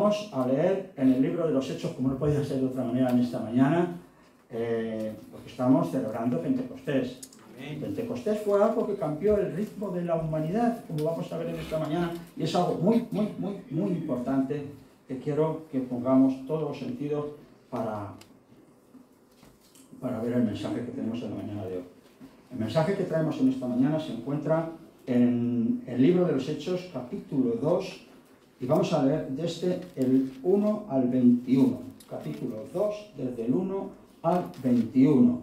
Vamos a leer en el libro de los Hechos, como no podía ser de otra manera en esta mañana, porque estamos celebrando Pentecostés. Amén. Pentecostés fue algo que cambió el ritmo de la humanidad, como vamos a ver en esta mañana, y es algo muy importante que quiero que pongamos todos los sentidos para ver el mensaje que tenemos en la mañana de hoy. El mensaje que traemos en esta mañana se encuentra en el libro de los Hechos, capítulo 2, y vamos a leer desde el 1 al 21. Capítulo 2, desde el 1 al 21.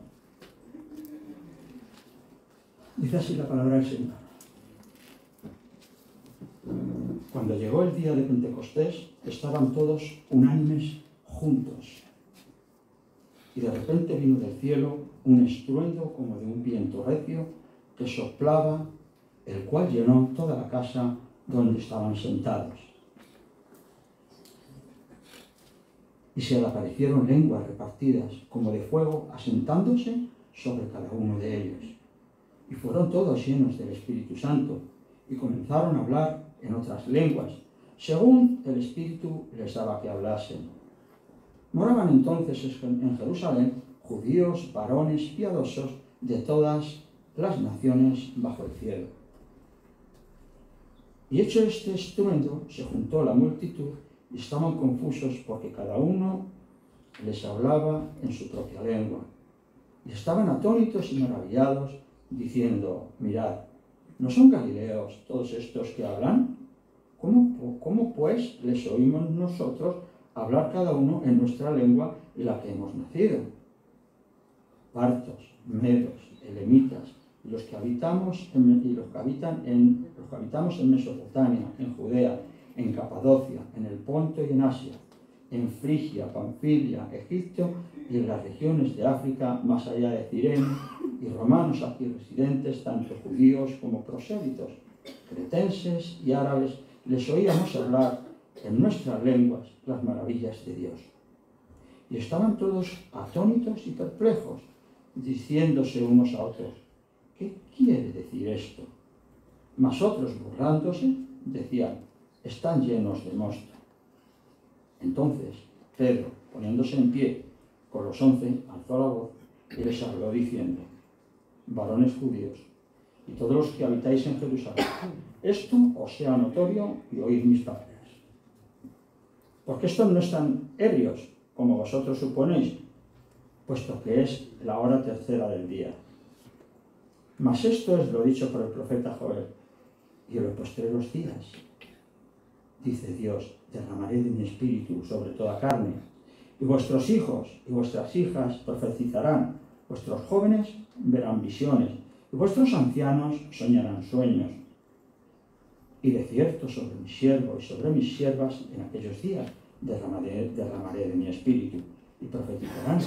Dice así la palabra del Señor. Cuando llegó el día de Pentecostés, estaban todos unánimes juntos. Y de repente vino del cielo un estruendo como de un viento recio que soplaba, el cual llenó toda la casa donde estaban sentados. Y se le aparecieron lenguas repartidas como de fuego, asentándose sobre cada uno de ellos. Y fueron todos llenos del Espíritu Santo y comenzaron a hablar en otras lenguas, según el Espíritu les daba que hablasen. Moraban entonces en Jerusalén judíos, varones piadosos de todas las naciones bajo el cielo. Y hecho este estruendo, se juntó la multitud y estaban confusos porque cada uno les hablaba en su propia lengua. Y estaban atónitos y maravillados, diciendo: mirad, ¿no son galileos todos estos que hablan? ¿Cómo pues les oímos nosotros hablar cada uno en nuestra lengua en la que hemos nacido? Partos, medos, elamitas, los que habitamos en Mesopotamia, en Judea, en Capadocia, en el Ponto y en Asia, en Frigia, Panfilia, Egipto y en las regiones de África más allá de Cirene, y romanos aquí residentes, tanto judíos como prosélitos, cretenses y árabes, les oíamos hablar en nuestras lenguas las maravillas de Dios. Y estaban todos atónitos y perplejos, diciéndose unos a otros: ¿qué quiere decir esto? Mas otros, burlándose, decían: están llenos de mosto. Entonces Pedro, poniéndose en pie con los 11, alzó la voz y les habló diciendo: varones judíos, y todos los que habitáis en Jerusalén, esto os sea notorio y oíd mis palabras. Porque estos no están ebrios, como vosotros suponéis, puesto que es la hora tercera del día. Mas esto es lo dicho por el profeta Joel: y en los postreros días, dice Dios, derramaré de mi espíritu sobre toda carne, y vuestros hijos y vuestras hijas profetizarán, vuestros jóvenes verán visiones, y vuestros ancianos soñarán sueños. Y de cierto sobre mi siervo y sobre mis siervas en aquellos días derramaré de mi espíritu, y profetizarán,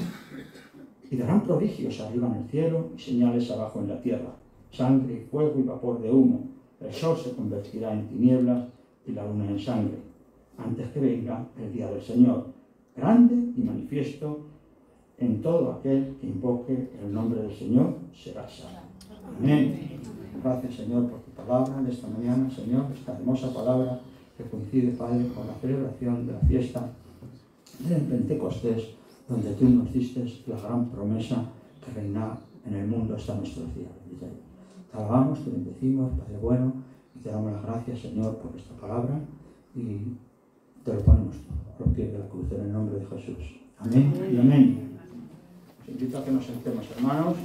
y darán prodigios arriba en el cielo y señales abajo en la tierra, sangre y fuego y vapor de humo. El sol se convertirá en tinieblas y la luna en sangre, antes que venga el día del Señor, grande y manifiesto. En todo aquel que invoque el nombre del Señor será salvo. Amén. Gracias, Señor, por tu palabra de esta mañana, Señor, esta hermosa palabra que coincide, Padre, con la celebración de la fiesta del Pentecostés, donde tú nos diste la gran promesa que reina en el mundo hasta nuestros días. Te alabamos, te bendecimos, Padre bueno, y te damos las gracias, Señor, por esta palabra, y te lo ponemos a los pies de la cruz en el nombre de Jesús. Amén y amén. Os invito a que nos sentemos, hermanos.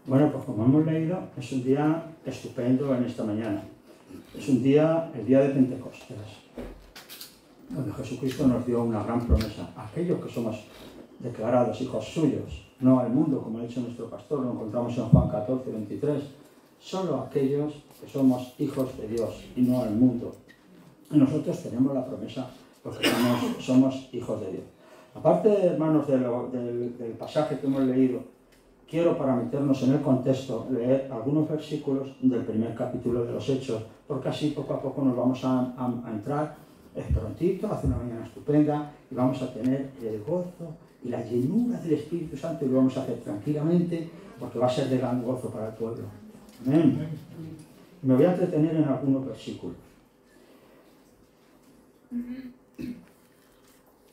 Bueno, pues como hemos leído, es un día estupendo en esta mañana. Es un día, el día de Pentecostés, donde Jesucristo nos dio una gran promesa. Aquellos que somos declarados hijos suyos, no al mundo, como ha dicho nuestro pastor, lo encontramos en Juan 14, 23. Solo aquellos que somos hijos de Dios y no al mundo. Y nosotros tenemos la promesa porque somos hijos de Dios. Aparte, hermanos, del pasaje que hemos leído, quiero, para meternos en el contexto, leer algunos versículos del primer capítulo de los Hechos, porque así poco a poco nos vamos a entrar. Es prontito, hace una mañana estupenda, y vamos a tener el gozo y la llenura del Espíritu Santo, y lo vamos a hacer tranquilamente, porque va a ser de gran gozo para el pueblo. Amén. Me voy a entretener en algunos versículos.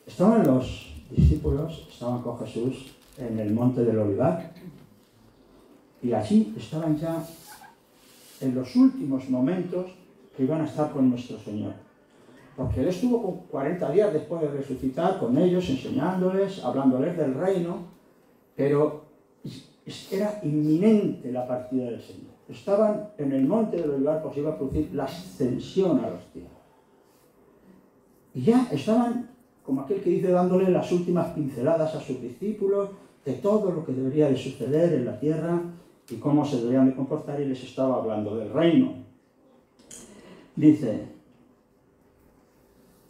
Estaban los discípulos, estaban con Jesús en el monte del Olivar, y allí estaban ya en los últimos momentos que iban a estar con nuestro Señor. Porque Él estuvo 40 días después de resucitar con ellos, enseñándoles, hablándoles del reino, pero era inminente la partida del Señor. Estaban en el monte del Olivar, pues iba a producir la ascensión a los cielos. Y ya estaban, como aquel que dice, dándole las últimas pinceladas a sus discípulos de todo lo que debería de suceder en la tierra y cómo se deberían de comportar, y les estaba hablando del reino. Dice: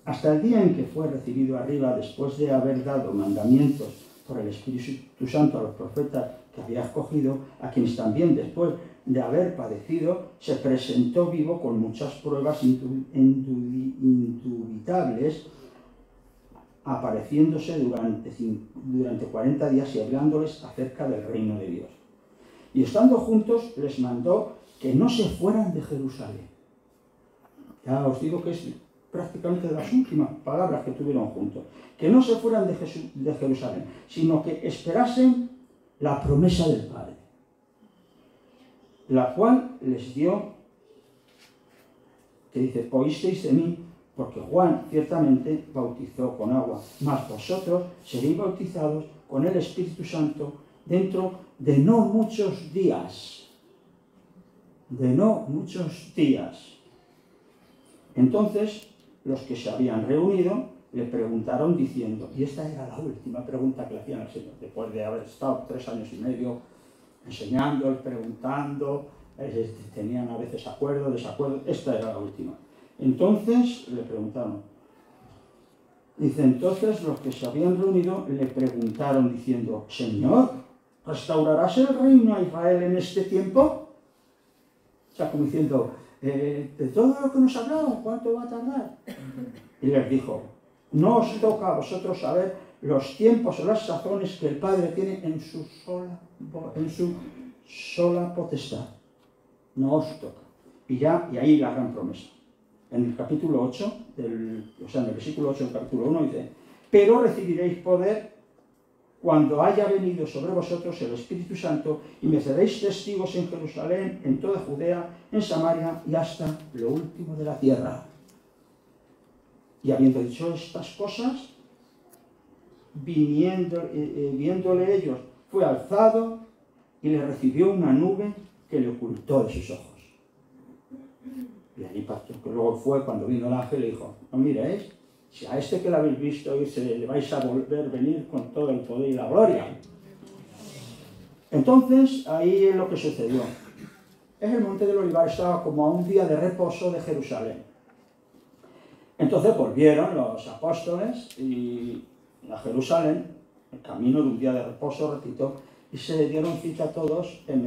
hasta el día en que fue recibido arriba, después de haber dado mandamientos por el Espíritu Santo a los profetas que había escogido, a quienes también después de haber padecido, se presentó vivo con muchas pruebas indubitables, apareciéndose durante 40 días y hablándoles acerca del reino de Dios. Y estando juntos, les mandó que no se fueran de Jerusalén. Ya os digo que es prácticamente de las últimas palabras que tuvieron juntos. Que no se fueran de Jerusalén, sino que esperasen la promesa del Padre, la cual les dio, que dice: oísteis de mí, porque Juan ciertamente bautizó con agua, mas vosotros seréis bautizados con el Espíritu Santo dentro de no muchos días. De no muchos días. Entonces, los que se habían reunido le preguntaron diciendo, y esta era la última pregunta que le hacían al Señor, después de haber estado 3 años y medio enseñando, preguntando, tenían a veces acuerdo, desacuerdo, esta era la última. Entonces le preguntaron, dice, entonces los que se habían reunido le preguntaron diciendo, Señor, ¿restaurarás el reino a Israel en este tiempo? O sea, como diciendo, de todo lo que nos hablamos, ¿cuánto va a tardar? Y les dijo, no os toca a vosotros saber los tiempos o las sazones que el Padre tiene en su sola potestad. No os toca. Y ahí la gran promesa. En el capítulo 8, en el versículo 8 del capítulo 1 dice, pero recibiréis poder cuando haya venido sobre vosotros el Espíritu Santo y me seréis testigos en Jerusalén, en toda Judea, en Samaria y hasta lo último de la tierra. Y habiendo dicho estas cosas, viéndole ellos, fue alzado y le recibió una nube que le ocultó de sus ojos. Y ahí partió, que luego fue cuando vino el ángel y dijo, no miréis, si a este que lo habéis visto hoy le vais a volver a venir con todo el poder y la gloria. Entonces, ahí es lo que sucedió. El monte del Olivar estaba como a un día de reposo de Jerusalén. Entonces volvieron los apóstoles a Jerusalén, el camino de un día de reposo, repito, y se dieron cita todos en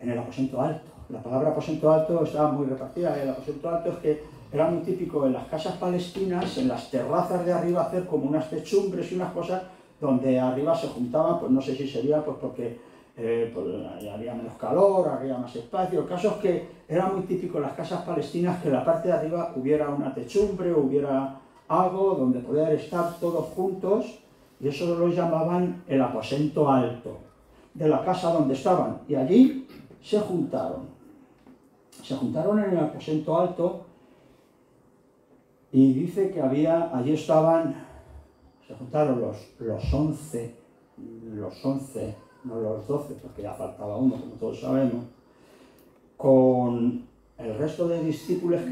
el aposento alto. La palabra aposento alto estaba muy repartida. El aposento alto es que era muy típico en las casas palestinas, en las terrazas de arriba, hacer como unas techumbres y unas cosas donde arriba se juntaban, pues no sé si sería pues porque había menos calor, había más espacio. El caso es que era muy típico en las casas palestinas que en la parte de arriba hubiera una techumbre, hubiera algo donde poder estar todos juntos, y eso lo llamaban el aposento alto de la casa donde estaban, y allí se juntaron en el aposento alto, y dice que allí se juntaron los 11, no los 12, porque ya faltaba uno, como todos sabemos, con el resto de discípulos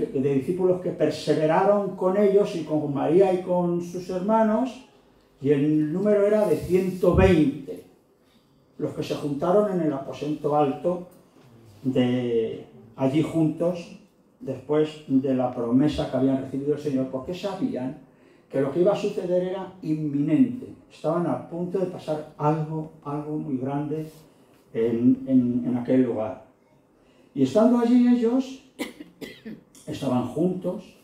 que perseveraron con ellos y con María y con sus hermanos, y el número era de 120, los que se juntaron en el aposento alto allí juntos, después de la promesa que habían recibido el Señor, porque sabían que lo que iba a suceder era inminente. Estaban a punto de pasar algo muy grande en aquel lugar. Y estando allí ellos, estaban juntos,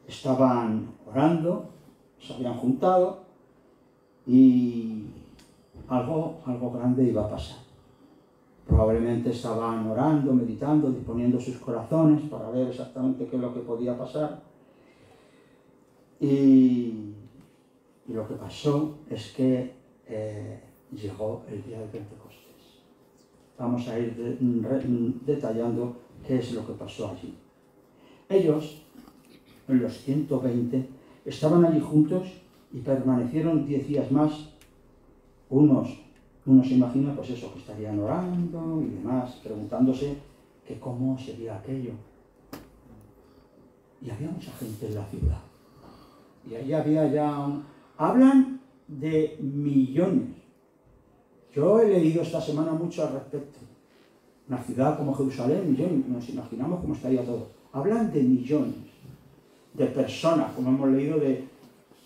estaban orando, se habían juntado y algo grande iba a pasar. Probablemente estaban orando, meditando, disponiendo sus corazones para ver exactamente qué es lo que podía pasar. Y lo que pasó es que llegó el día de Pentecostés. Vamos a ir detallando qué es lo que pasó allí. Ellos, los 120, estaban allí juntos y permanecieron 10 días más. Uno se imagina, pues eso, que estarían orando y demás, preguntándose que cómo sería aquello. Y había mucha gente en la ciudad. Y ahí había ya hablan de millones. Yo he leído esta semana mucho al respecto. Una ciudad como Jerusalén, millones, nos imaginamos cómo estaría todo. Hablan de millones de personas, como hemos leído, de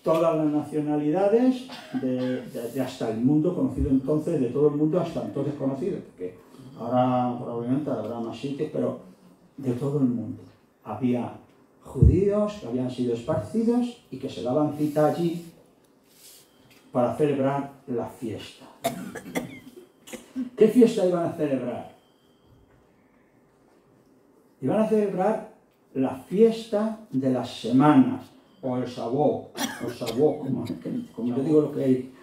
todas las nacionalidades, de hasta el mundo conocido entonces, de todo el mundo hasta entonces conocido, porque ahora probablemente habrá más sitios, pero de todo el mundo. Había judíos que habían sido esparcidos y que se daban cita allí para celebrar la fiesta. ¿Qué fiesta iban a celebrar? Iban a celebrar la fiesta de las semanas, o el Shavuot, como yo digo lo que hay.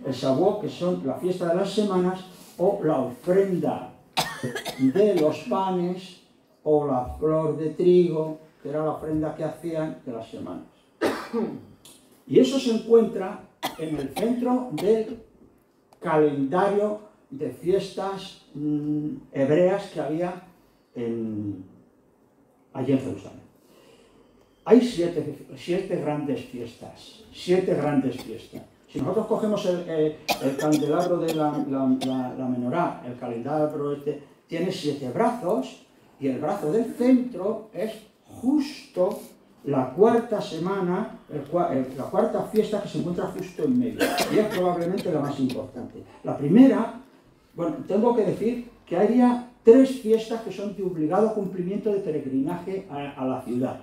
El Shavuot, que son la fiesta de las semanas, o la ofrenda de los panes, o la flor de trigo, que era la ofrenda que hacían de las semanas. Y eso se encuentra en el centro del calendario de fiestas hebreas que había allí en Jerusalén. Hay siete grandes fiestas. Si nosotros cogemos el candelabro de la menorá, el candelabro tiene 7 brazos, y el brazo del centro es justo la cuarta semana, la cuarta fiesta que se encuentra justo en medio, y es probablemente la más importante. La primera, bueno, tengo que decir que había 3 fiestas que son de obligado cumplimiento de peregrinaje a la ciudad.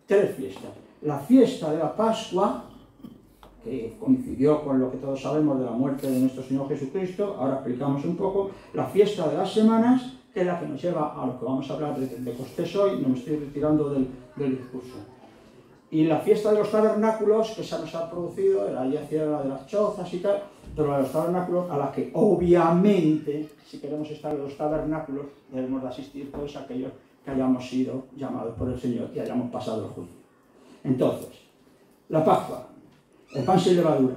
3 fiestas. La fiesta de la Pascua, que coincidió con lo que todos sabemos de la muerte de nuestro Señor Jesucristo, ahora explicamos un poco. La fiesta de las semanas, que es la que nos lleva a lo que vamos a hablar de Pentecostés hoy, no me estoy retirando del discurso. Y la fiesta de los tabernáculos, que esa nos ha producido, allí hacía la de las chozas y tal, pero la de los tabernáculos, a la que obviamente, si queremos estar en los tabernáculos, debemos de asistir todos aquellos que hayamos sido llamados por el Señor y hayamos pasado el juicio. Entonces, la Pascua, el pan sin levadura.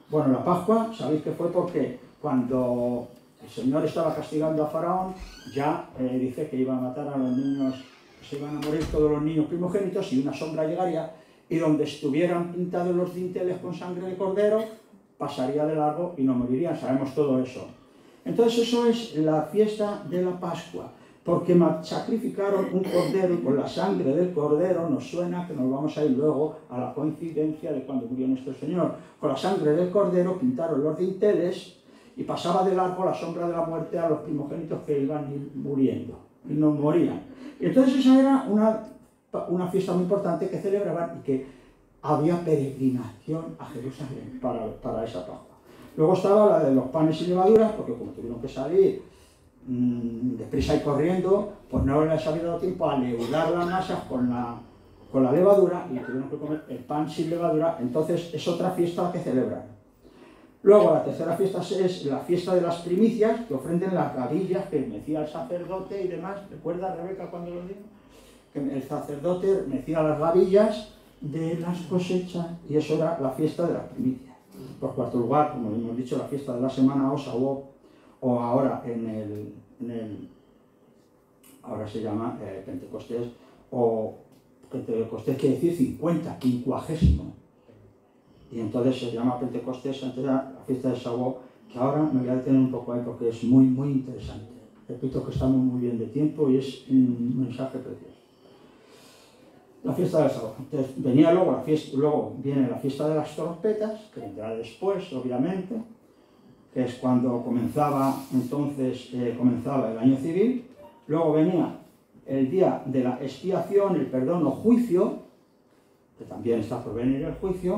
Bueno, la Pascua, sabéis que fue porque cuando el Señor estaba castigando a Faraón, ya dice que iba a matar a los niños, se iban a morir todos los niños primogénitos, y una sombra llegaría, y donde estuvieran pintados los dinteles con sangre de cordero, pasaría de largo y no morirían. Sabemos todo eso. Entonces eso es la fiesta de la Pascua, porque sacrificaron un cordero, y con la sangre del cordero nos suena que nos vamos a ir luego a la coincidencia de cuando murió nuestro Señor. Con la sangre del cordero pintaron los dinteles y pasaba de largo la sombra de la muerte a los primogénitos que iban muriendo y no morían. Y entonces esa era una fiesta muy importante que celebraban, y que había peregrinación a Jerusalén para esa Pascua. Luego estaba la de los panes y levaduras, porque como tuvieron que salir deprisa y corriendo, pues no les había dado tiempo a leudar las masas con la levadura, y tuvieron que comer el pan sin levadura. Entonces es otra fiesta que celebran. Luego la tercera fiesta es la fiesta de las primicias, que ofrenden las gavillas que mecía el sacerdote y demás. ¿Recuerda, Rebeca, cuando lo digo? Que el sacerdote mecía las gavillas de las cosechas, y eso era la fiesta de las primicias. Por cuarto lugar, como hemos dicho, la fiesta de la semana, o Shavuot, o ahora ahora se llama Pentecostés, o Pentecostés quiere decir 50, 50. Y entonces se llama Pentecostés, antes era la fiesta de Shavuot, que ahora me voy a detener un poco ahí porque es muy, muy interesante. Repito que estamos muy bien de tiempo y es un mensaje precioso. La fiesta del sábado. Entonces, venía luego la fiesta, luego viene la fiesta de las trompetas, que vendrá después, obviamente, que es cuando comenzaba el año civil. Luego venía el día de la expiación, el perdón o juicio, que también está por venir el juicio,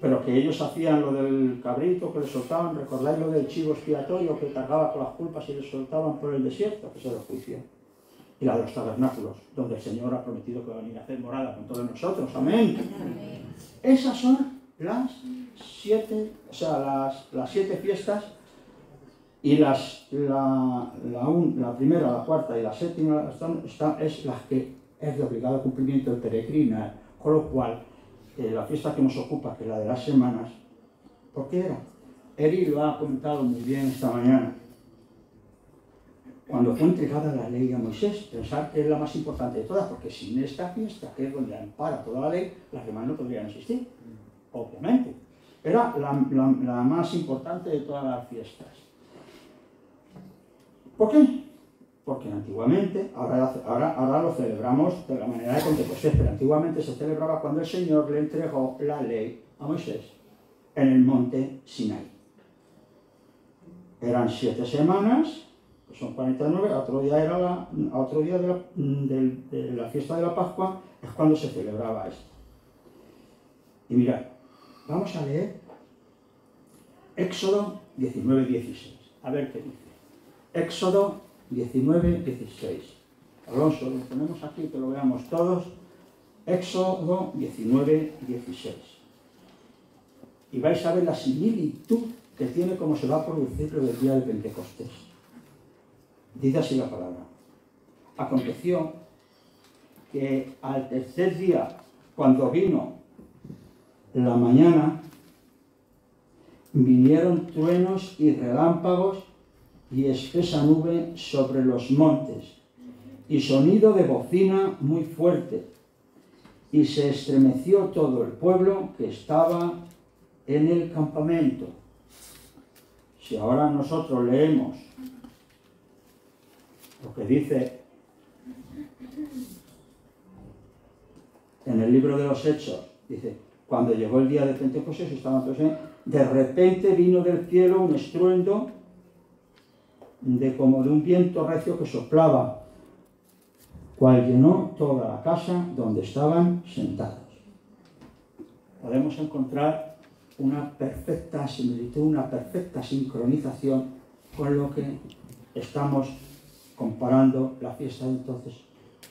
pero que ellos hacían lo del cabrito que le soltaban, recordáis lo del chivo expiatorio que cargaba con las culpas y le soltaban por el desierto, que es el juicio. Y la de los tabernáculos, donde el Señor ha prometido que va a venir a hacer morada con todos nosotros. Amén. Esas son las 7, o sea, las 7 fiestas, y la primera, la cuarta y la séptima es las que es de obligado cumplimiento el peregrinar, con lo cual la fiesta que nos ocupa, que es la de las semanas, ¿por qué era? Eri lo ha comentado muy bien esta mañana. Cuando fue entregada la ley a Moisés, pensar que es la más importante de todas, porque sin esta fiesta, que es donde ampara toda la ley, las demás no podrían existir, obviamente. Era la más importante de todas las fiestas. ¿Por qué? Porque antiguamente, ahora lo celebramos de la manera de Pentecostés, pero antiguamente se celebraba cuando el Señor le entregó la ley a Moisés en el monte Sinaí. Eran 7 semanas, que son 49, otro día de la fiesta de la Pascua es cuando se celebraba esto. Y mirad, vamos a leer Éxodo 19:16. A ver qué dice. Éxodo 19:16. Alonso, lo ponemos aquí, que lo veamos todos. Éxodo 19:16. Y vais a ver la similitud que tiene cómo se va a producir lo del día de Pentecostés. Dice así la palabra. Aconteció que al tercer día, cuando vino la mañana, vinieron truenos y relámpagos y espesa nube sobre los montes, y sonido de bocina muy fuerte, y se estremeció todo el pueblo que estaba en el campamento. Si ahora nosotros leemos lo que dice en el libro de los Hechos, dice, cuando llegó el día de Pentecostés, estaban todos de repente vino del cielo un estruendo como de un viento recio que soplaba, cual llenó toda la casa donde estaban sentados. Podemos encontrar una perfecta similitud, una perfecta sincronización con lo que estamos comparando la fiesta de entonces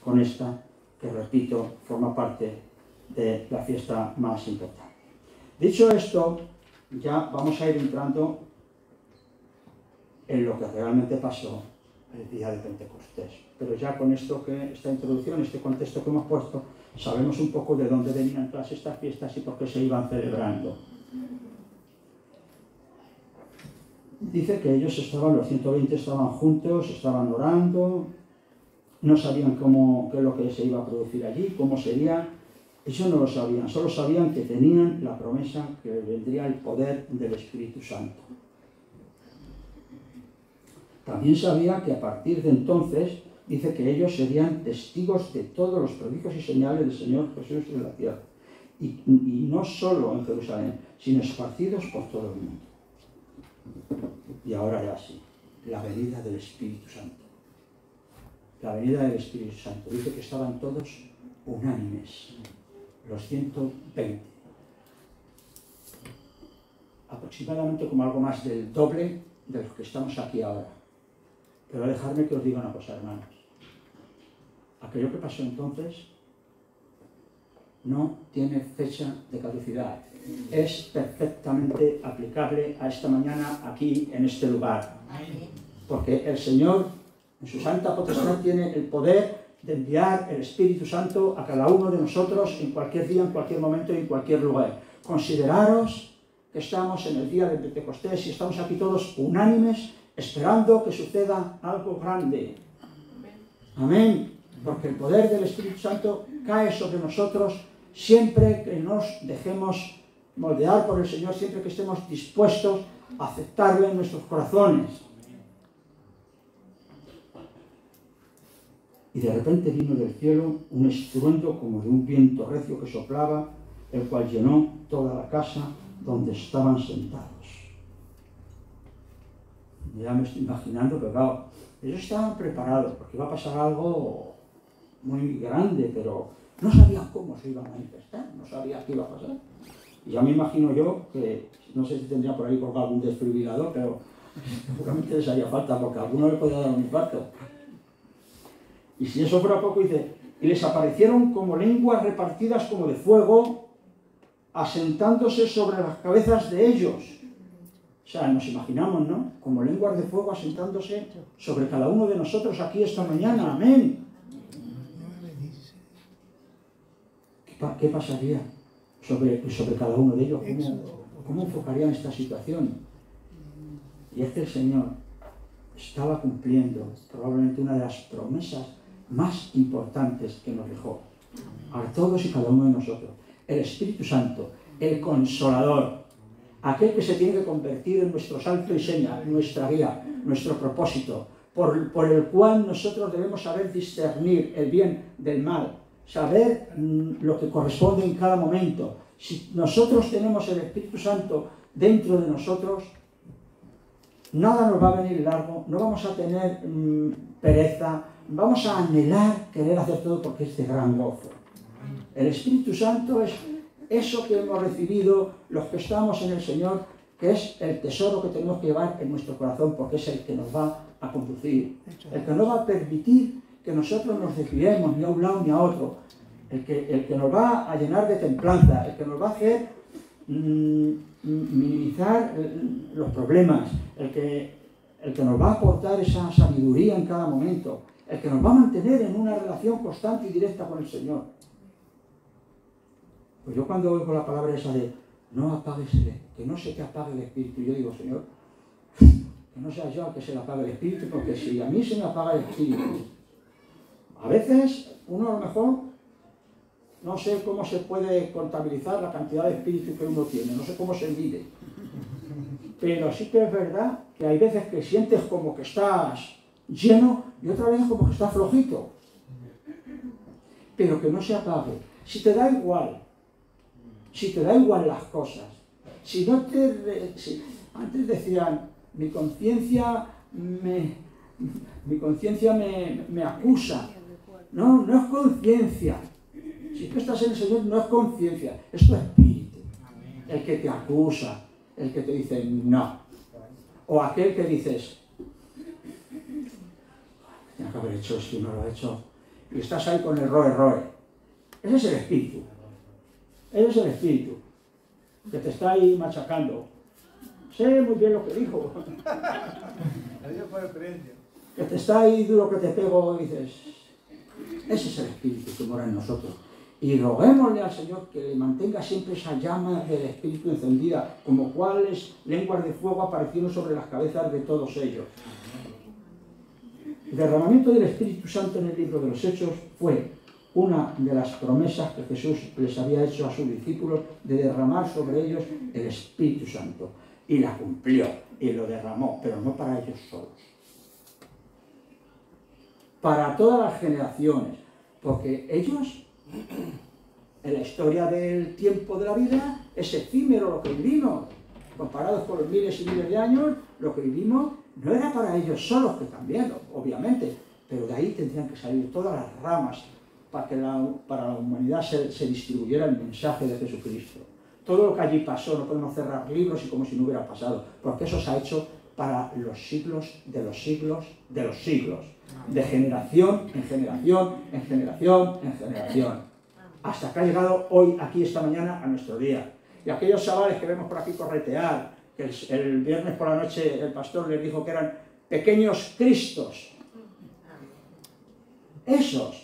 con esta, que repito, forma parte de la fiesta más importante. Dicho esto, ya vamos a ir entrando en lo que realmente pasó el día de Pentecostés. Pero ya con esta introducción, este contexto que hemos puesto, sabemos un poco de dónde venían todas estas fiestas y por qué se iban celebrando. Dice que ellos los 120 estaban juntos, estaban orando, no sabían qué es lo que se iba a producir allí, cómo sería. Ellos no lo sabían, solo sabían que tenían la promesa que vendría el poder del Espíritu Santo. También sabía que a partir de entonces, dice que ellos serían testigos de todos los prodigios y señales del Señor Jesús en la tierra. Y no solo en Jerusalén, sino esparcidos por todo el mundo. Y ahora ya sí, la venida del Espíritu Santo. La venida del Espíritu Santo. Dice que estaban todos unánimes, los 120. Aproximadamente como algo más del doble de los que estamos aquí ahora. Pero dejadme que os diga una cosa, hermanos. Aquello que pasó entonces no tiene fecha de caducidad. Es perfectamente aplicable a esta mañana aquí, en este lugar. Porque el Señor, en su santa potestad, tiene el poder de enviar el Espíritu Santo a cada uno de nosotros en cualquier día, en cualquier momento y en cualquier lugar. Consideraros que estamos en el día de Pentecostés y estamos aquí todos unánimes, esperando que suceda algo grande. Amén. Porque el poder del Espíritu Santo cae sobre nosotros siempre que nos dejemos moldear por el Señor, siempre que estemos dispuestos a aceptarlo en nuestros corazones. Y de repente vino del cielo un estruendo como de un viento recio que soplaba, el cual llenó toda la casa donde estaban sentados. Ya me estoy imaginando que, claro, ellos estaban preparados porque iba a pasar algo muy grande, pero no sabían cómo se iba a manifestar, no sabían qué iba a pasar. Y ya me imagino yo que, no sé si tendría por ahí colgado algún desfibrilador, pero seguramente les haría falta porque a alguno le podía dar un infarto. Y si eso fuera poco, dice, y les aparecieron como lenguas repartidas como de fuego, asentándose sobre las cabezas de ellos. O sea, nos imaginamos, ¿no? Como lenguas de fuego asentándose sobre cada uno de nosotros aquí esta mañana. Amén. ¿Qué pasaría sobre cada uno de ellos? ¿Cómo enfocarían esta situación? Y es que el Señor estaba cumpliendo probablemente una de las promesas más importantes que nos dejó a todos y cada uno de nosotros. El Espíritu Santo, el Consolador, aquel que se tiene que convertir en nuestro santo y seña, nuestra guía, nuestro propósito, por el cual nosotros debemos saber discernir el bien del mal, saber lo que corresponde en cada momento. Si nosotros tenemos el Espíritu Santo dentro de nosotros, nada nos va a venir largo, no vamos a tener pereza, vamos a anhelar querer hacer todo porque es de gran gozo. El Espíritu Santo es eso que hemos recibido los que estamos en el Señor, que es el tesoro que tenemos que llevar en nuestro corazón, porque es el que nos va a conducir, el que no va a permitir que nosotros nos desviemos ni a un lado ni a otro, el que nos va a llenar de templanza, el que nos va a hacer minimizar los problemas, el que nos va a aportar esa sabiduría en cada momento, el que nos va a mantener en una relación constante y directa con el Señor. Pues yo cuando oigo la palabra esa de no apagues que no se te apague el espíritu, yo digo, Señor, que no sea yo el que se le apague el espíritu, porque si a mí se me apaga el espíritu, a veces uno a lo mejor no sé cómo se puede contabilizar la cantidad de espíritu que uno tiene, no sé cómo se mide, pero sí que es verdad que hay veces que sientes como que estás lleno y otra vez como que estás flojito, pero que no se apague. Si te da igual las cosas, si no antes decían, mi conciencia me acusa, no es conciencia. Si tú estás en el Señor, no es conciencia, es tu espíritu, el que te acusa, el que te dice no, o aquel que dices, tenía que haber hecho esto y no lo he hecho, y estás ahí con el roe. Ese es el espíritu. Ese es el espíritu que te está ahí machacando. Sé muy bien lo que dijo. Que te está ahí duro que te pego y dices, ese es el espíritu que mora en nosotros. Y roguémosle al Señor que le mantenga siempre esa llama del espíritu encendida, como cuales lenguas de fuego aparecieron sobre las cabezas de todos ellos. El derramamiento del Espíritu Santo en el libro de los Hechos fue una de las promesas que Jesús les había hecho a sus discípulos de derramar sobre ellos el Espíritu Santo. Y la cumplió y lo derramó, pero no para ellos solos. Para todas las generaciones, porque ellos, en la historia del tiempo de la vida, es efímero lo que vivimos. Comparados con los miles y miles de años, lo que vivimos no era para ellos solos, que también, obviamente, pero de ahí tendrían que salir todas las ramas para que para la humanidad se distribuyera el mensaje de Jesucristo. Todo lo que allí pasó, no podemos cerrar libros y como si no hubiera pasado, porque eso se ha hecho para los siglos de los siglos de los siglos, de generación en generación, en generación, en generación, hasta que ha llegado hoy, aquí, esta mañana, a nuestro día. Y aquellos chavales que vemos por aquí corretear, que el viernes por la noche el pastor les dijo que eran pequeños Cristos, esos,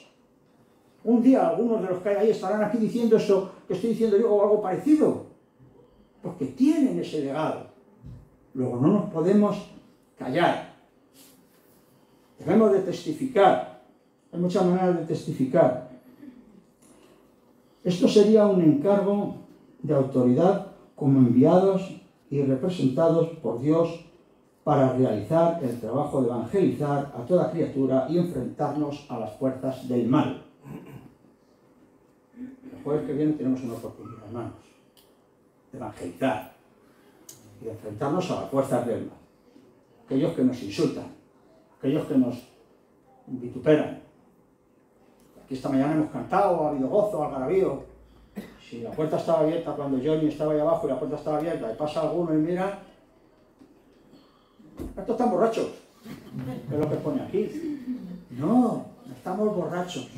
un día algunos de los que hay ahí estarán aquí diciendo eso que estoy diciendo yo o algo parecido, porque tienen ese legado. Luego no nos podemos callar, debemos de testificar, hay muchas maneras de testificar. Esto sería un encargo de autoridad como enviados y representados por Dios para realizar el trabajo de evangelizar a toda criatura y enfrentarnos a las fuerzas del mal. El jueves que viene tenemos una oportunidad, hermanos, de evangelizar y de enfrentarnos a las fuerzas del mal. Aquellos que nos insultan, aquellos que nos vituperan. Aquí esta mañana hemos cantado, ha habido gozo, algarabío. Si la puerta estaba abierta cuando Johnny estaba ahí abajo y la puerta estaba abierta y pasa alguno y mira, estos están borrachos, es lo que pone aquí. No, estamos borrachos,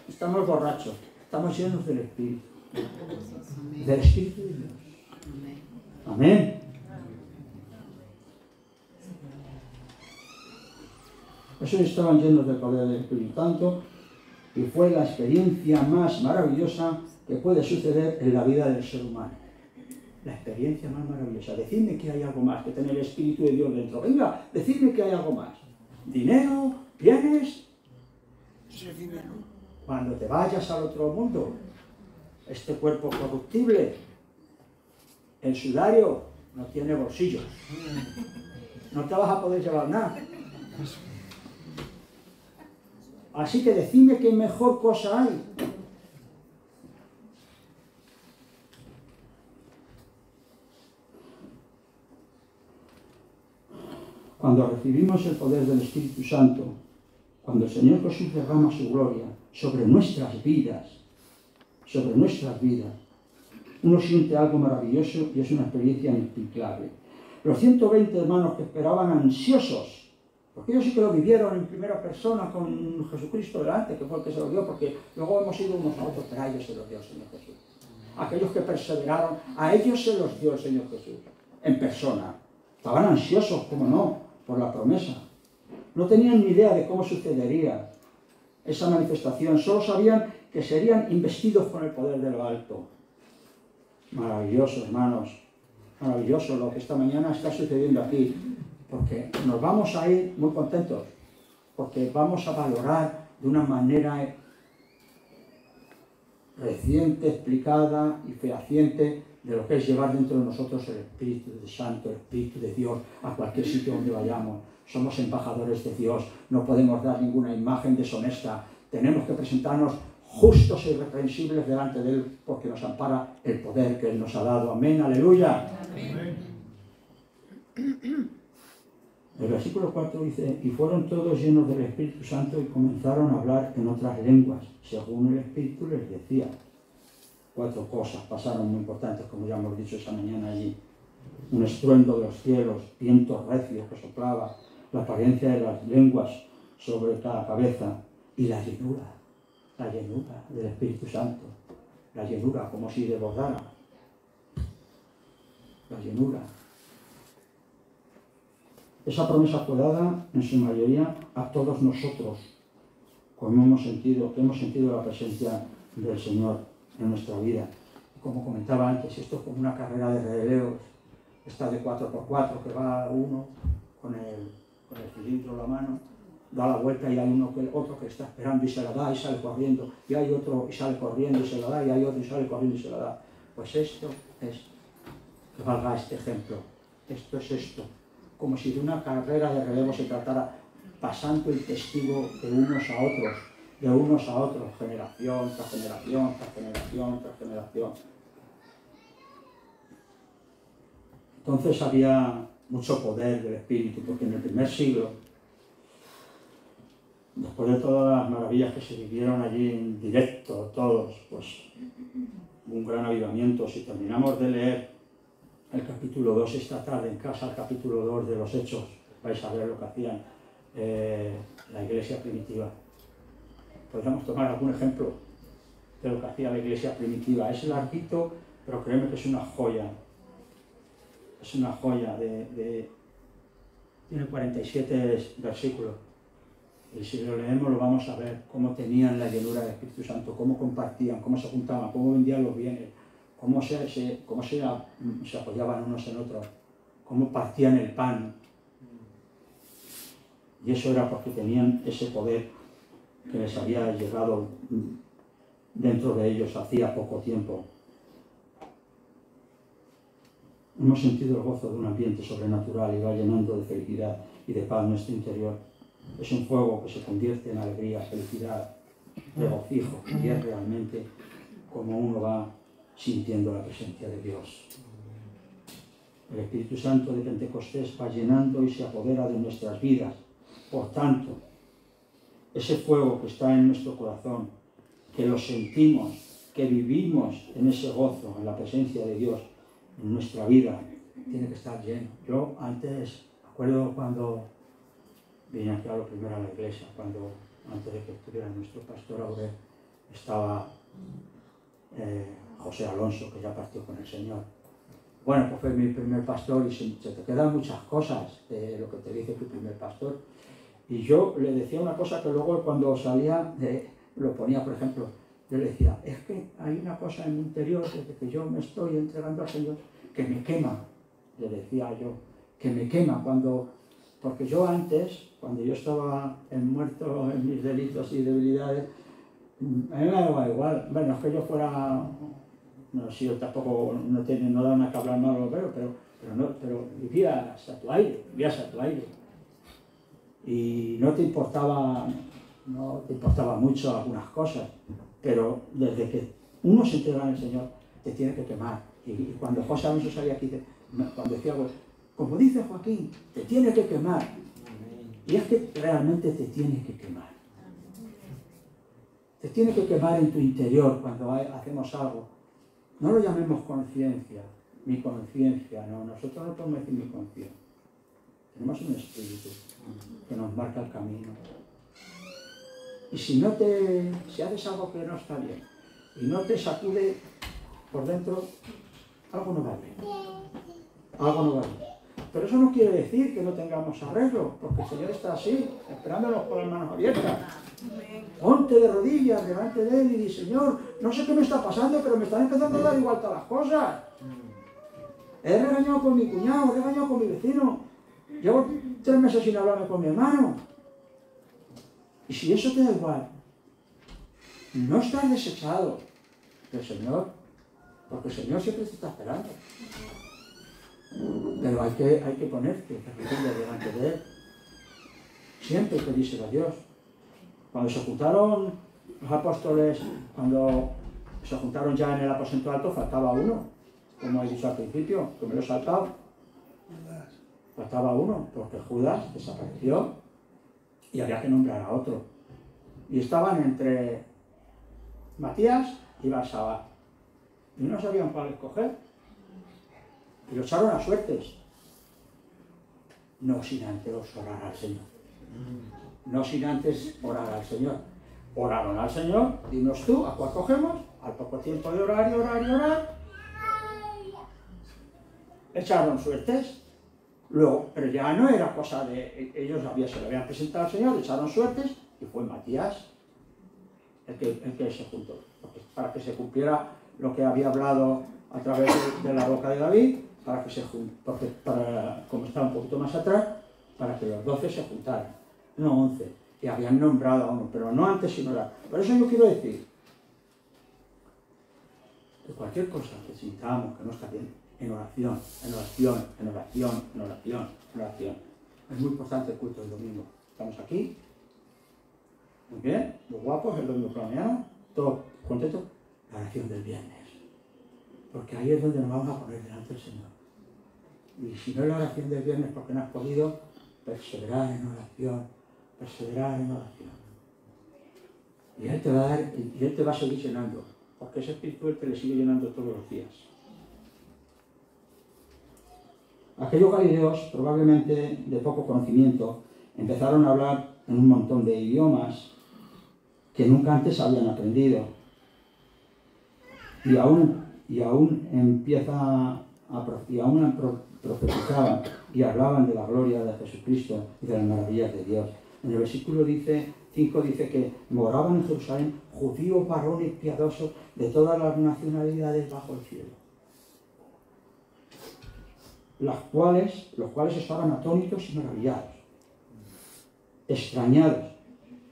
estamos llenos del Espíritu de Dios. Amén. Esos estaban llenos del poder del Espíritu Santo y fue la experiencia más maravillosa que puede suceder en la vida del ser humano. La experiencia más maravillosa. Decidme que hay algo más que tener el Espíritu de Dios dentro. Venga, decidme que hay algo más. Dinero, bienes. Cuando te vayas al otro mundo, este cuerpo corruptible, el sudario, no tiene bolsillos. No te vas a poder llevar nada. Así que decidme qué mejor cosa hay. Cuando recibimos el poder del Espíritu Santo, cuando el Señor Jesús derrama su gloria sobre nuestras vidas, uno siente algo maravilloso y es una experiencia inexplicable. Los 120 hermanos que esperaban ansiosos, porque ellos sí que lo vivieron en primera persona con Jesucristo delante, que fue el que se lo dio, porque luego hemos ido unos a otros, pero a ellos se los dio el Señor Jesús. Aquellos que perseveraron, a ellos se los dio el Señor Jesús, en persona. Estaban ansiosos, como no, por la promesa. No tenían ni idea de cómo sucedería esa manifestación, solo sabían que serían investidos con el poder de lo alto. Maravilloso, hermanos, maravilloso lo que esta mañana está sucediendo aquí, porque nos vamos a ir muy contentos, porque vamos a valorar de una manera reciente, explicada y fehaciente de lo que es llevar dentro de nosotros el Espíritu Santo, el Espíritu de Dios, a cualquier sitio donde vayamos. Somos embajadores de Dios, no podemos dar ninguna imagen deshonesta, tenemos que presentarnos justos e irreprensibles delante de Él, porque nos ampara el poder que Él nos ha dado. Amén, aleluya. Amén. El versículo 4 dice, y fueron todos llenos del Espíritu Santo y comenzaron a hablar en otras lenguas, según el Espíritu les decía. 4 cosas pasaron muy importantes, como ya hemos dicho esa mañana allí. Un estruendo de los cielos, vientos recios que soplaba, la apariencia de las lenguas sobre cada cabeza y la llenura del Espíritu Santo. La llenura, como si desbordara. La llenura. Esa promesa fue dada, en su mayoría, a todos nosotros, como hemos sentido la presencia del Señor en nuestra vida. Como comentaba antes, esto es como una carrera de relevos, esta de 4x4, que va uno con el cilindro en la mano, da la vuelta y hay otro que está esperando y se la da y sale corriendo, y hay otro y sale corriendo y se la da, y hay otro y sale corriendo y se la da. Pues esto es, que valga este ejemplo, esto es esto. Como si de una carrera de relevo se tratara, pasando el testigo de unos a otros, generación tras generación, tras generación, tras generación. Entonces había mucho poder del Espíritu, porque en el primer siglo, después de todas las maravillas que se vivieron allí en directo, todos, pues hubo un gran avivamiento. Si terminamos de leer el capítulo 2 esta tarde en casa, el capítulo 2 de los Hechos, vais a ver lo que hacían la iglesia primitiva. Podríamos tomar algún ejemplo de lo que hacía la iglesia primitiva. Es larguito, pero créeme que es una joya. Es una joya tiene 47 versículos. Y si lo leemos lo vamos a ver, cómo tenían la llenura del Espíritu Santo, cómo compartían, cómo se juntaban, cómo vendían los bienes, cómo se apoyaban unos en otros, cómo partían el pan. Y eso era porque tenían ese poder que les había llegado dentro de ellos hacía poco tiempo. hemos sentido el gozo de un ambiente sobrenatural y va llenando de felicidad y de paz nuestro interior. Es un fuego que se convierte en alegría, felicidad, regocijo, y es realmente como uno va sintiendo la presencia de Dios. El Espíritu Santo de Pentecostés va llenando y se apodera de nuestras vidas. Por tanto, ese fuego que está en nuestro corazón, que lo sentimos, que vivimos en ese gozo, en la presencia de Dios, en nuestra vida, tiene que estar lleno. Yo antes, me acuerdo cuando vine aquí a lo primero a la iglesia, antes de que estuviera nuestro pastor Aurel, estaba José Alonso, que ya partió con el Señor. Bueno, pues fue mi primer pastor y se te quedan muchas cosas de lo que te dice tu primer pastor. Y yo le decía una cosa que luego cuando salía, lo ponía, por ejemplo, yo le decía, es que hay una cosa en mi interior desde que yo me estoy entregando al Señor que me quema, le decía yo, que me quema porque yo antes, cuando yo estaba muerto en mis delitos y debilidades, a mí me daba igual, bueno, es que yo fuera, no sé, yo tampoco no da una que hablar malo, pero vivías a tu aire, y no te importaba mucho algunas cosas, pero desde que uno se entrega al Señor, te tiene que quemar. Y cuando José Alonso salía aquí, cuando decía, como dice Joaquín, te tiene que quemar. Y es que realmente te tiene que quemar. Te tiene que quemar en tu interior cuando hacemos algo. No lo llamemos conciencia, mi conciencia, no, nosotros no podemos decir mi conciencia. Tenemos un espíritu que nos marca el camino. Y si haces algo que no está bien y no te sacude por dentro, algo no va bien. Algo no va bien. Pero eso no quiere decir que no tengamos arreglo, porque el Señor está así, esperándonos con las manos abiertas. Ponte de rodillas delante de Él y di, Señor, no sé qué me está pasando, pero me están empezando a dar igual todas las cosas. He regañado con mi cuñado, he regañado con mi vecino, llevo 3 meses sin hablarme con mi hermano. Y si eso te da igual, no estás desechado del Señor, porque el Señor siempre te está esperando. Pero hay que ponerte delante de Él. Siempre pedíselo a Dios. Cuando se juntaron los apóstoles, cuando se juntaron ya en el aposento alto, faltaba uno, como he dicho al principio, que me lo he saltado. Faltaba uno, porque Judas desapareció y había que nombrar a otro. Y estaban entre Matías y Barsabá. Y no sabían cuál escoger. Y lo echaron a suertes. No sin antes orar al Señor. No sin antes orar al Señor. Oraron al Señor, dinos tú, ¿a cuál cogemos? Al poco tiempo de orar y orar y orar, echaron suertes. Luego, pero ya no era cosa de ellos, se lo habían presentado al Señor, echaron suertes y fue Matías el que se juntó. Para que se cumpliera lo que había hablado a través de la boca de David, como estaba un poquito más atrás, para que los 12 se juntaran, no 11, y habían nombrado a uno, pero no antes sin orar. Por eso yo quiero decir que cualquier cosa que sintamos que no está bien, en oración. Es muy importante el culto del domingo. Estamos aquí, muy bien, los guapos, el domingo por la mañana, todos contentos. La oración del viernes, porque ahí es donde nos vamos a poner delante del Señor. Y si no es la oración del viernes porque no has podido, perseverar en oración. Y Él te va a dar, y Él te va a seguir llenando, porque ese Espíritu Él te le sigue llenando todos los días. Aquellos galileos, probablemente de poco conocimiento, empezaron a hablar en un montón de idiomas que nunca antes habían aprendido. Y aún profetizaban y hablaban de la gloria de Jesucristo y de las maravillas de Dios. En el versículo 5 dice que moraban en Jerusalén judíos, varones piadosos de todas las nacionalidades bajo el cielo, los cuales estaban atónitos y maravillados, extrañados,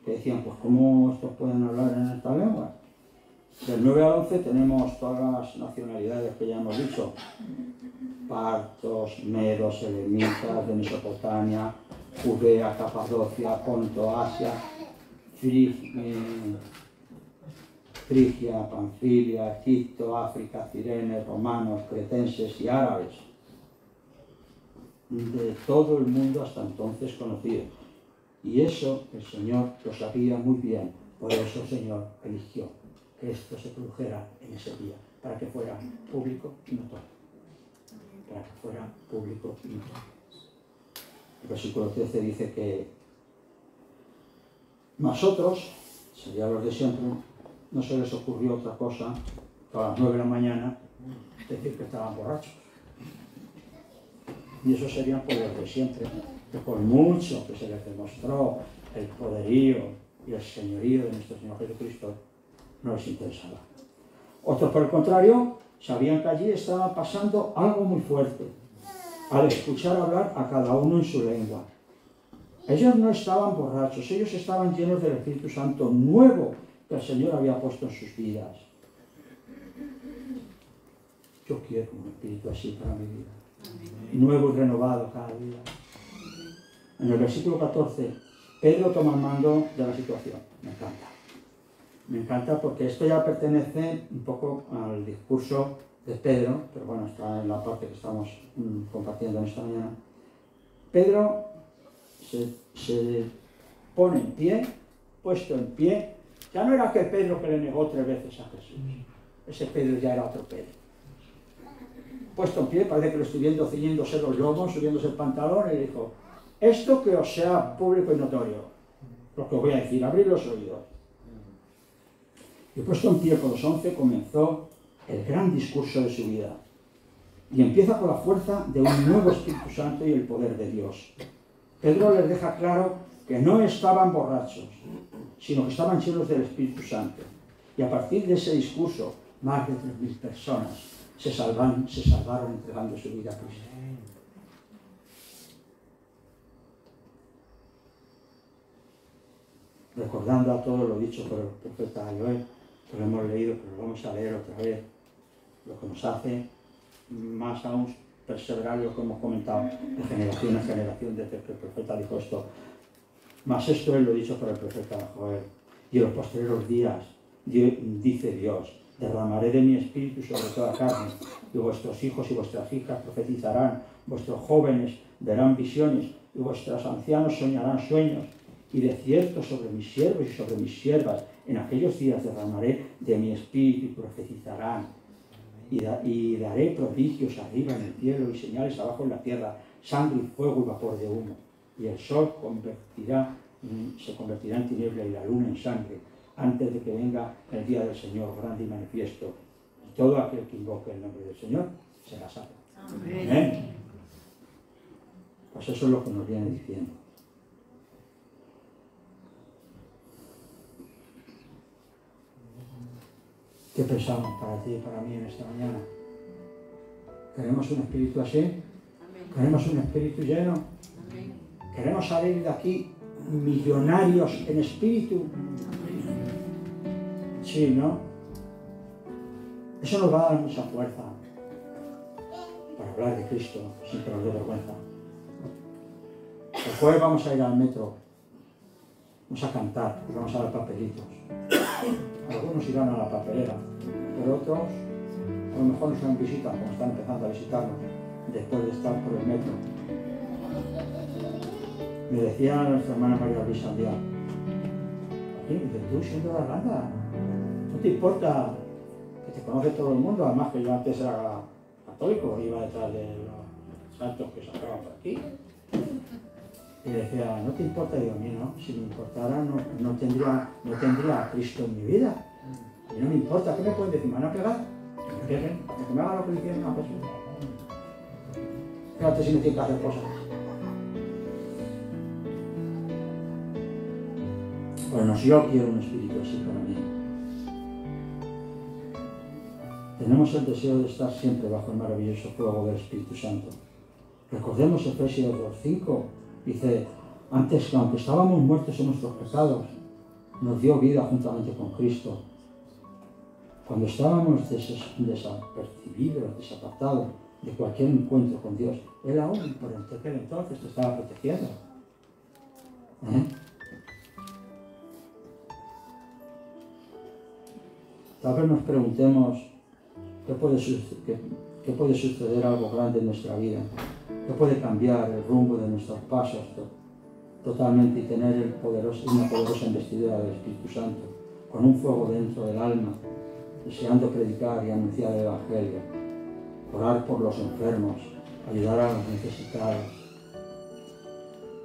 que decían, pues ¿cómo estos pueden hablar en esta lengua? Del 9 al 11 tenemos todas las nacionalidades que ya hemos dicho. Partos, medos, elamitas, de Mesopotamia, Judea, Capadocia, Ponto, Asia, Frigia, Panfilia, Egipto, África, Cirene, romanos, cretenses y árabes. De todo el mundo hasta entonces conocido. Y eso el Señor lo sabía muy bien. Por eso el Señor eligió que esto se produjera en ese día, para que fuera público y notorio. Para que fuera público y notorio. El versículo 13 dice que nosotros, serían los de siempre, no se les ocurrió otra cosa que a las 9 de la mañana decir que estaban borrachos. Y eso serían por los de siempre, que por mucho que se les demostró el poderío y el señorío de nuestro Señor Jesucristo, no les interesaba. Otros, por el contrario, sabían que allí estaba pasando algo muy fuerte, al escuchar hablar a cada uno en su lengua. Ellos no estaban borrachos, ellos estaban llenos del Espíritu Santo nuevo que el Señor había puesto en sus vidas. Yo quiero un espíritu así para mi vida. Nuevo y renovado cada día. En el versículo 14, Pedro toma el mando de la situación. Me encanta. Me encanta porque esto ya pertenece un poco al discurso de Pedro, pero bueno, está en la parte que estamos compartiendo en esta mañana. Pedro se pone en pie, puesto en pie. Ya no era aquel Pedro que le negó 3 veces a Jesús. Ese Pedro ya era otro Pedro. Puesto en pie, parece que lo estoy viendo ciñéndose los lomos, subiéndose el pantalón, y dijo: esto que os sea público y notorio, lo que os voy a decir, abrid los oídos. Y puesto en pie con los 11, comenzó el gran discurso de su vida. Y empieza con la fuerza de un nuevo Espíritu Santo y el poder de Dios. Pedro les deja claro que no estaban borrachos, sino que estaban llenos del Espíritu Santo. Y a partir de ese discurso, más de 3.000 personas se salvaron entregando su vida a Cristo. Recordando a todo lo dicho por el profeta Joel, que lo hemos leído, pero lo vamos a leer otra vez, lo que nos hace más aún perseverar lo que hemos comentado de generación en generación desde que el profeta dijo esto. Mas esto es lo dicho por el profeta Joel. Y en los posteriores días, dice Dios, derramaré de mi espíritu sobre toda carne, y vuestros hijos y vuestras hijas profetizarán, vuestros jóvenes verán visiones, y vuestros ancianos soñarán sueños, y de cierto sobre mis siervos y sobre mis siervas, en aquellos días derramaré de mi espíritu y profetizarán, y daré prodigios arriba en el cielo y señales abajo en la tierra, sangre y fuego y vapor de humo, y el sol se convertirá en tiniebla y la luna en sangre, antes de que venga el día del Señor grande y manifiesto. Y todo aquel que invoque el nombre del Señor será salvo. Amén. Pues eso es lo que nos viene diciendo. ¿Qué pensamos para ti y para mí en esta mañana? ¿Queremos un espíritu así? Amén. ¿Queremos un espíritu lleno? Amén. ¿Queremos salir de aquí millonarios en espíritu? Sí, ¿no? Eso nos va a dar mucha fuerza para hablar de Cristo sin que nos dé vergüenza. El jueves vamos a ir al metro, vamos a cantar y vamos a dar papelitos. Algunos irán a la papelera, pero otros a lo mejor nos visitan, como están empezando a visitarnos, después de estar por el metro. Me decía nuestra hermana María Luisa un día: dice, tú siendo de Arlanda, ¿no te importa que te conoce todo el mundo? Además que yo antes era católico, iba detrás de los santos que sacaban por aquí. Y decía, ¿no te importa? Y digo, a mí no, si me importara no tendría a Cristo en mi vida. A mí no me importa, ¿qué me pueden decir? ¿Me van a pegar? Que me peguen, que me hagan lo que dicen a Jesús. Fíjate si me tienen que hacer cosas. Bueno, si yo quiero un espíritu así para mí. Tenemos el deseo de estar siempre bajo el maravilloso fuego del Espíritu Santo. Recordemos Efesios 2:5. Dice, antes que aunque estábamos muertos en nuestros pecados, nos dio vida juntamente con Cristo. Cuando estábamos desapercibidos, desapartados de cualquier encuentro con Dios, Él aún por aquel entonces te estaba protegiendo. Tal vez nos preguntemos qué puede suceder algo grande en nuestra vida, qué puede cambiar el rumbo de nuestros pasos totalmente y tener una poderosa investidura del Espíritu Santo, con un fuego dentro del alma, deseando predicar y anunciar el Evangelio, orar por los enfermos, ayudar a los necesitados,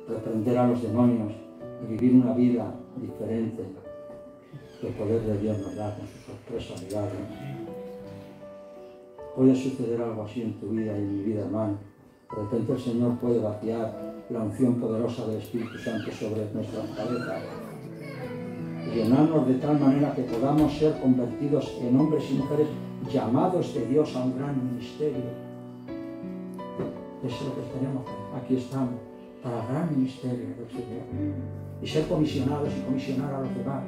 reprender a los demonios y vivir una vida diferente que el poder de Dios nos da con su sorpresa diaria. Puede suceder algo así en tu vida y en mi vida, hermano. De repente el Señor puede vaciar la unción poderosa del Espíritu Santo sobre nuestras cabezas y llenarnos de tal manera que podamos ser convertidos en hombres y mujeres llamados de Dios a un gran ministerio. Eso es lo que tenemos. Aquí estamos, para el gran ministerio del Señor. Y ser comisionados y comisionar a los demás.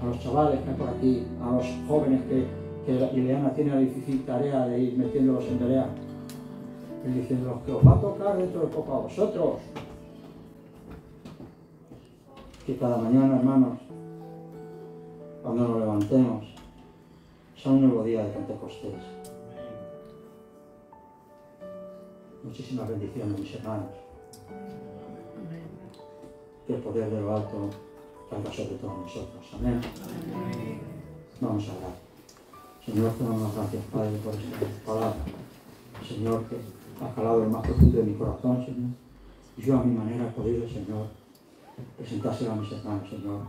A los chavales que hay por aquí, a los jóvenes que Ileana tiene la difícil tarea de ir metiéndolos en Berea. Y diciendo que os va a tocar dentro de poco a vosotros. Que cada mañana, hermanos, cuando nos levantemos, sea un nuevo día de Pentecostés. Muchísimas bendiciones, mis hermanos. Que el poder de lo alto caiga sobre todos nosotros. Amén. Vamos a orar. Señor, te damos las gracias, Padre, por esta palabra. Señor, que ha calado el más profundo de mi corazón, Señor. Y yo a mi manera he podido, Señor, presentárselo a mis hermanos, Señor.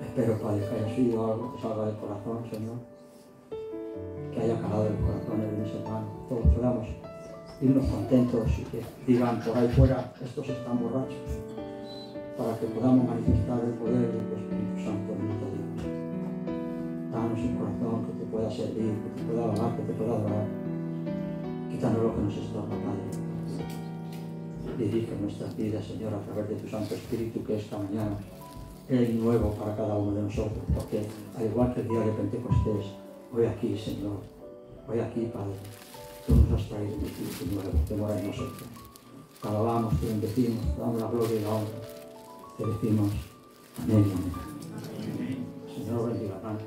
Espero, Padre, que haya sido algo que salga del corazón, Señor. Que haya calado el corazón de mis hermanos. Todos podamos irnos contentos y que digan por ahí fuera, estos están borrachos. Para que podamos manifestar el poder del Espíritu Santo en nuestra vida. Danos un corazón que te pueda servir, que te pueda alabar, que te pueda adorar. Quítanos lo que nos estorba, Padre. Dirige nuestras vidas, Señor, a través de tu Santo Espíritu, que esta mañana es nuevo para cada uno de nosotros, porque al igual que el día de Pentecostés, hoy aquí, Señor, hoy aquí, Padre, tú nos has traído un Espíritu nuevo que mora en nosotros. Te alabamos, te bendecimos, te damos la gloria y la honra. Te decimos amén y amén. Señor bendiga, hermano.